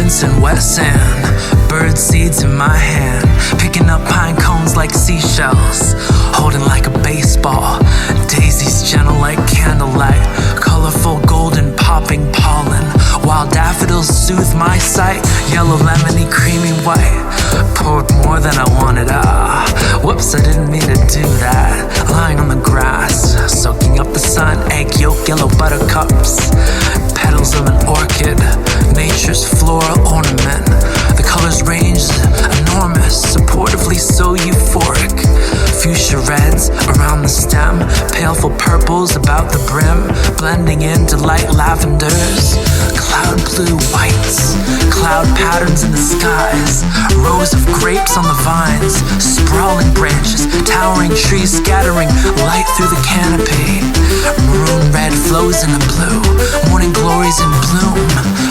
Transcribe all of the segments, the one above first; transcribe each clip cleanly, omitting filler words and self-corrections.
Footprints in wet sand, bird seeds in my hand, picking up pine cones like seashells, holding like a baseball, daisies gentle like candlelight, colorful golden popping pollen, wild daffodils soothe my sight, yellow lemony creamy white, poured more than I wanted, whoops, I didn't mean to do that, lying on the grass, soaking up the sun, egg yolk, yellow buttercups, petals of an orchid, nature's floral ornament. The colors range enormous, supportively so euphoric. Fuchsia reds around the stem, paleful purples about the brim, blending into light lavenders, cloud blue whites, cloud patterns in the skies, rows of grapes on the vines, sprawling branches, towering trees scattering light through the canopy. Maroon red flows into blue, morning glories in bloom,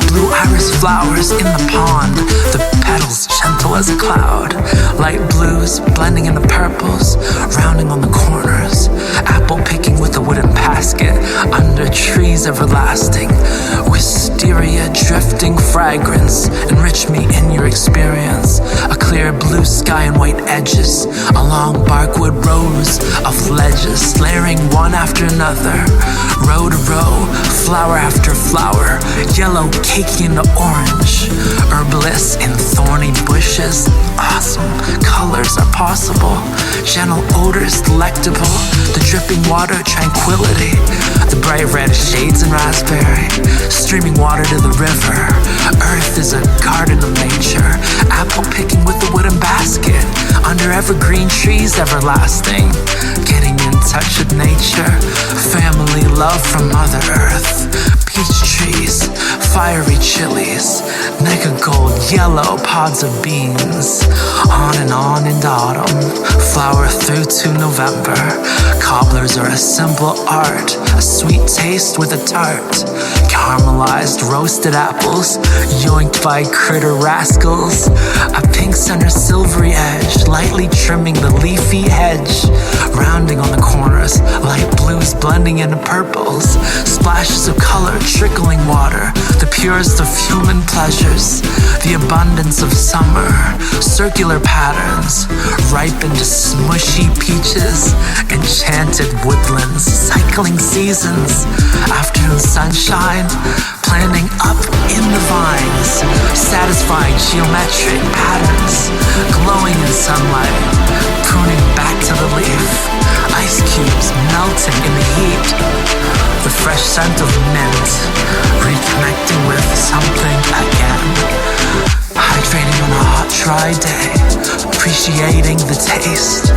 blue iris flowers in the pond, the petals gentle as a cloud, light blues blending into purples, rounding on the corners, apple picking with a wooden basket, under trees everlasting, wisteria drifting fragrance, enrich me in your experience, a clear blue sky and white edges, along barkwood rows of ledges, layering one after another, row to row, flower after flower, yellow cakey into orange, herbalist in thorny bushes, awesome colors are possible, gentle odors delectable, the dripping water tranquility, the bright red shades in raspberry, streaming water to the river, earth is a garden of nature, apple picking with a wooden basket, under evergreen trees everlasting, getting in touch with nature, family love from Mother Earth, peach trees, fiery chilies, nega gold yellow pods of beans, on into autumn, flower through to November, cobblers are a simple art, a sweet taste with a tart, caramelized roasted apples, yoinked by critter rascals, a pink center silvery edge, lightly trimming the leafy hedge, rounding on the corners, light blues blending into purples, splashes of color trickling water, the purest of human pleasures, the abundance of summer, circular patterns, ripened smushy peaches, enchanted woodlands, cycling seasons, afternoon sunshine, planting up in the vines, satisfying geometric patterns, glowing in sunlight, pruning back to the leaf, ice cubes melting in the heat, the fresh scent of mint, reconnecting with something again, hydrating on a hot dry day, appreciating the taste,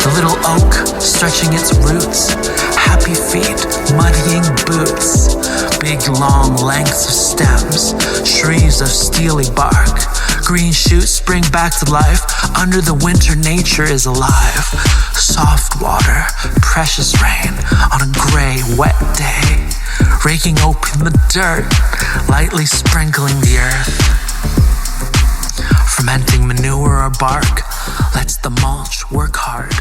the little oak stretching its roots, happy feet muddying boots, big long lengths of stems, trees of steely bark, green shoots spring back to life, under the winter nature is alive, soft water, precious rain on a gray wet day, raking open the dirt, lightly sprinkling the earth, fermenting manure or bark, lets the mulch work hard.